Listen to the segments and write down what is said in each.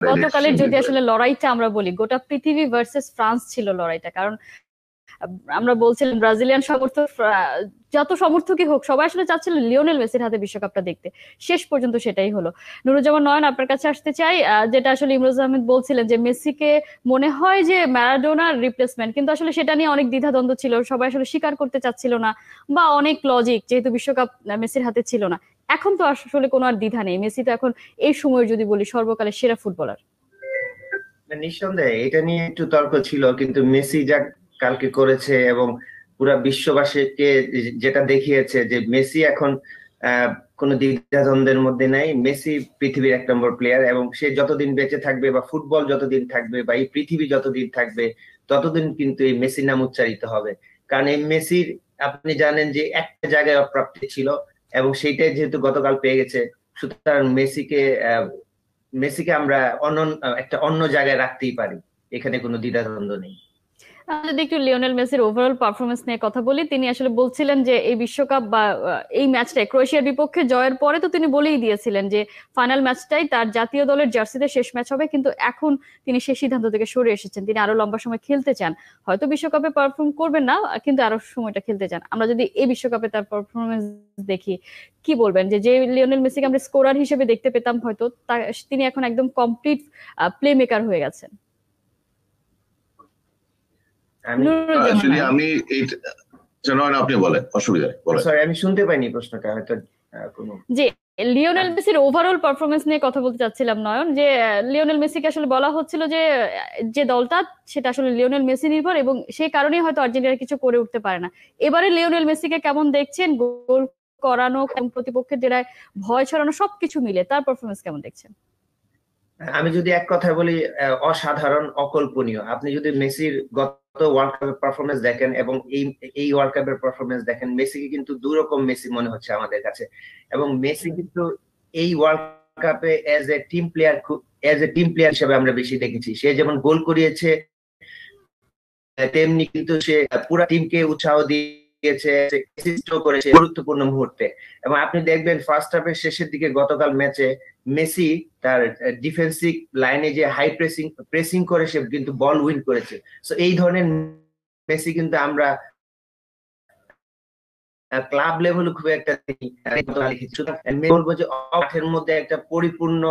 গতকালের যদি আসলে লড়াইটা আমরা বলি, গোটা পৃথিবী ভার্সেস ফ্রান্স ছিল লড়াইটা। কারণ আমরা বলছিলাম ব্রাজিলিয়ান সমর্থক, যত সমর্থকই হোক, সবাই আসলে চাচ্ছিল লিওনেল মেসির হাতে বিশ্বকাপটা দেখতে। শেষ পর্যন্ত সেটাই হলো। নুরুজ্জামান নয়ন, আপনার কাছে আসতে চাই। যেটা আসলে ইমরোজ আহমেদ বলছিলেন যে মেসিকে মনে হয় যে ম্যারাডোনার রিপ্লেসমেন্ট, কিন্তু আসলে সেটা নিয়ে অনেক দ্বিধাদ্বন্দ্ব ছিল, সবাই আসলে স্বীকার করতে চাচ্ছিল না, বা অনেক লজিক, যেহেতু বিশ্বকাপ মেসির হাতে ছিল না। এখন তো আসলে কোনো আর দ্বিধা নেই, মেসি তো এখন এই সময়ের যদি বলি সর্বকালের সেরা ফুটবলার। নিঃসন্দেহে এটা নিয়ে একটু তর্ক ছিল, কিন্তু মেসি যা কালকে করেছে এবং পুরা বিশ্ববাসীকে যেটা দেখিয়েছে যে মেসি এখন আহ কোনো দ্বিধাদ্বন্দ্বের মধ্যে নাই। মেসি পৃথিবীর 1 নম্বর প্লেয়ার, এবং সে যতদিন বেঁচে থাকবে বা ফুটবল যতদিন থাকবে বা এই পৃথিবী যতদিন থাকবে ততদিন কিন্তু এই মেসির নাম উচ্চারিত হবে। কারণ এই মেসির, আপনি জানেন যে একটা জায়গায় অপ্রাপ্তি ছিল এবং সেইটাই যেহেতু গতকাল পেয়ে গেছে, সুতরাং মেসিকে আমরা অন্য একটা অন্য জায়গায় রাখতেই পারি, এখানে কোনো দ্বিধাদ্বন্দ্ব নেই। আমরা যদি একটু লিওনেল মেসির ওভারঅল পারফরমেন্স নিয়ে কথা বলি, তিনি আসলে বলছিলেন যে এই বিশ্বকাপ বা এই ম্যাচটা ক্রোয়েশিয়ার বিপক্ষে জয়ের পরে তো তিনি বলেই দিয়েছিলেন যে ফাইনাল ম্যাচটাই তার জাতীয় দলের জার্সিতে শেষ ম্যাচ হবে, কিন্তু এখন তিনি সেই সিদ্ধান্ত থেকে সরে এসেছেন। তিনি আরো লম্বা সময় খেলতে চান, হয়তো বিশ্বকাপে পারফর্ম করবেন না, কিন্তু আরো সময়টা খেলতে চান। আমরা যদি এই বিশ্বকাপে তার পারফরমেন্স দেখি, কি বলবেন যে যে লিওনেল মেসিকে আমরা স্কোরার হিসেবে দেখতে পেতাম, হয়তো তিনি এখন একদম কমপ্লিট প্লে মেকার হয়ে গেছেন। আমি নুরুজ্জামান আসলে নাইন। আমি এই নয়ন, আপনি বলেন, অসুবিধা নেই, বলেন। সরি, আমি শুনতে পাইনি প্রশ্নটা, হয়তো কোনো। যে লিওনেল মেসির ওভারঅল পারফরমেন্স নিয়ে কথা বলতে চাচ্ছিলাম নয়ন, যে লিওনেল মেসিকে আসলে বলা হচ্ছিল যে যে দলটা সেটা আসলে লিওনেল মেসি নির্ভর, এবং সেই কারণেই হয়তো আর্জেন্টিনা কিছু করে উঠতে পারে না। এবারে লিওনেল মেসিকে কেমন দেখছেন? গোল করানো এবং প্রতিপক্ষের জেরায় ভয় ছড়ানো সবকিছু মিলে তার পারফরমেন্স কেমন দেখছেন? আমি যদি এক কথায় বলি, অসাধারণ, অকল্পনীয়। আপনি যদি মেসির গত ওয়ার্ল্ড কাপের পারফরমেন্স দেখেন এবং এই এই ওয়ার্ল্ড কাপের পারফরমেন্স দেখেন, মেসিকে কিন্তু দুই রকম মেসি মনে হচ্ছে আমাদের কাছে। এবং মেসি কিন্তু এই ওয়ার্ল্ড কাপে এজ এ টিম প্লেয়ার হিসেবে আমরা বেশি দেখেছি। সে যেমন গোল করিয়েছে, তেমনি কিন্তু সে পুরো টিমকে উৎসাহ দিয়েছে, অ্যাসিস্টও করেছে গুরুত্বপূর্ণ মুহূর্তে। এবং আপনি দেখবেন ফার্স্ট হাফের শেষের দিকে গতকাল ম্যাচে মেসি তার ডিফেন্সিভ লাইনে যে হাই প্রেসিং করে সে কিন্তু বল উইন করেছে। সো এই ধরনের মেসি কিন্তু আমরা ক্লাব লেভেলে খুব একটা দেখি। আমি বলবো যে মাঠের মধ্যে একটা পরিপূর্ণ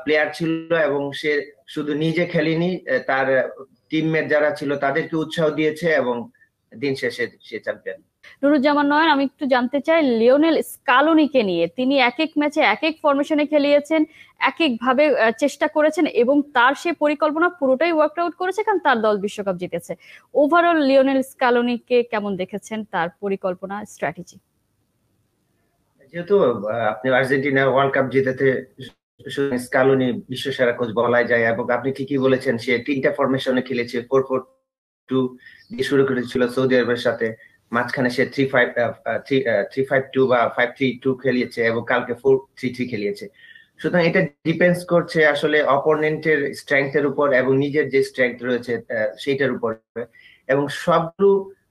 প্লেয়ার ছিল, এবং সে শুধু নিজে খেলেনি, তার টিমমেট যারা ছিল তাদেরকে উৎসাহ দিয়েছে, এবং দিন শেষে সে চ্যাম্পিয়ন। নুরুজ্জামান নয়ন, আমি একটু জানতে চাই লিওনেল স্কালোনিকে নিয়ে। তিনি এক এক ম্যাচে এক এক ফরমেশনে খেলিয়েছেন, এক এক ভাবে চেষ্টা করেছেন, এবং তার সে পরিকল্পনা পুরোটাই ওয়ার্কআউট করেছে, কারণ তার দল বিশ্বকাপ জিতেছে। ওভারঅল লিওনেল স্কালোনিকে কেমন দেখেছেন, তার পরিকল্পনা, স্ট্র্যাটেজি? যেহেতু আপনি আর্জেন্টিনা ওয়ার্ল্ড কাপ জিতেতে স্কালোনি বিশ্বসেরা কোচ বলাই যায়, এবং আপনি ঠিকই বলেছেন, সে 3টা ফরমেশনে খেলেছে। 4-4-2 দিয়ে শুরু করেছিল সৌদি আরবের সাথে, মাঝখানে সে 3-5-2 বা 5-3-2 খেলিয়েছে, এবং কালকে 4-3-3 খেলিয়েছে। সুতরাং এটা ডিপেন্ডস করছে আসলে অপোনেন্টের স্ট্রেংথের উপর এবং নিজের যে স্ট্রেংথ রয়েছে সেইটার উপর। এবং সবগুলো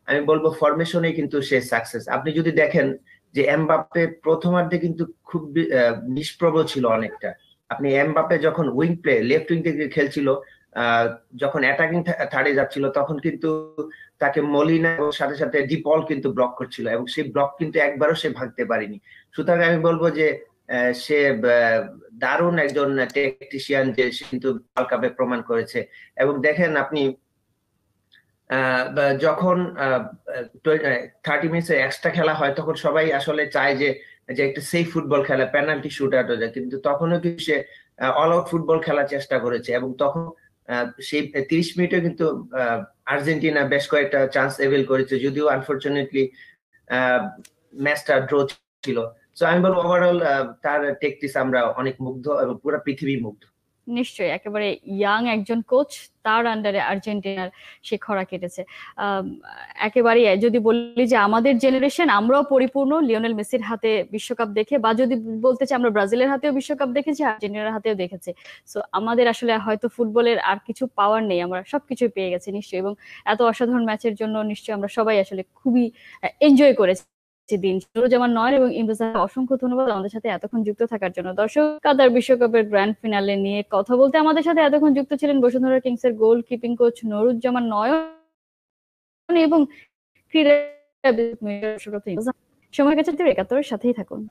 আমি বলবো ফরমেশনে কিন্তু সে সাকসেস। আপনি যদি দেখেন যে এমবাপ্পে প্রথমার্ধে কিন্তু খুব নিষ্প্রভ ছিল অনেকটা। আপনি এমবাপ্পে যখন লেফট উইং থেকে খেলছিল, যখন অ্যাটাকিং থার্ডে যাচ্ছিল, তখন কিন্তু তাকে মলিনা এবং সাথে সাথে ডিপল কিন্তু ব্লক করছিল, এবং সেই ব্লক কিন্তু একবারও সে ভাঙতে পারেনি। সুতরাং আমি বলবো যে সে দারুণ একজন টেকনিশিয়ান, যে সে কিন্তু ওয়ার্ল্ড কাপে প্রমাণ করেছে। এবং দেখেন আপনি যখন 30 মিনিটস এক্সট্রা খেলা হয়, তখন সবাই আসলে চায় যে যে একটা সেফ ফুটবল খেলা, পেনাল্টি শুট আউট হয়ে যায়, কিন্তু তখনও কিন্তু সে অল আউট ফুটবল খেলার চেষ্টা করেছে। এবং তখন সেই 30 মিনিটে কিন্তু আর্জেন্টিনা বেশ কয়েকটা চান্স এভেল করেছে, যদিও আনফরচুনেটলি ম্যাচটা ড্র ছিল। তো আমি বলবো ওভারঅল তার টেকটিক্স আমরা অনেক মুগ্ধ, এবং পুরো পৃথিবী মুগ্ধ। নিশ্চয়ই, একেবারে ইয়াং একজন কোচ, তার আন্ডারে আর্জেন্টিনার সে খরা কেটেছে। একেবারে যদি বলি যে আমাদের জেনারেশন, আমরাও পরিপূর্ণ লিওনেল মেসির হাতে বিশ্বকাপ দেখে, বা যদি বলতে চাই আমরা ব্রাজিলের হাতেও বিশ্বকাপ দেখেছি, আর্জেন্টিনার হাতেও দেখেছি। সো আমাদের আসলে হয়তো ফুটবলের আর কিছু পাওয়ার নেই, আমরা সবকিছু পেয়ে গেছি নিশ্চয়ই। এবং এত অসাধারণ ম্যাচের জন্য নিশ্চয়ই আমরা সবাই আসলে খুবই এনজয় করেছি। দিন। নুরুজ্জামান নয়ন এবং ইমরোজ অসংখ্য ধন্যবাদ আমাদের সাথে এতক্ষণ যুক্ত থাকার জন্য। দর্শক, কাতার বিশ্বকাপের গ্র্যান্ড ফিনালে নিয়ে কথা বলতে আমাদের সাথে এতক্ষণ যুক্ত ছিলেন বসুন্ধরা কিংস এর গোল কিপিং কোচ নুরুজ্জামান নয়ন এবং ক্রীড়া সময় কাছে ৭১ সাথেই থাকুন।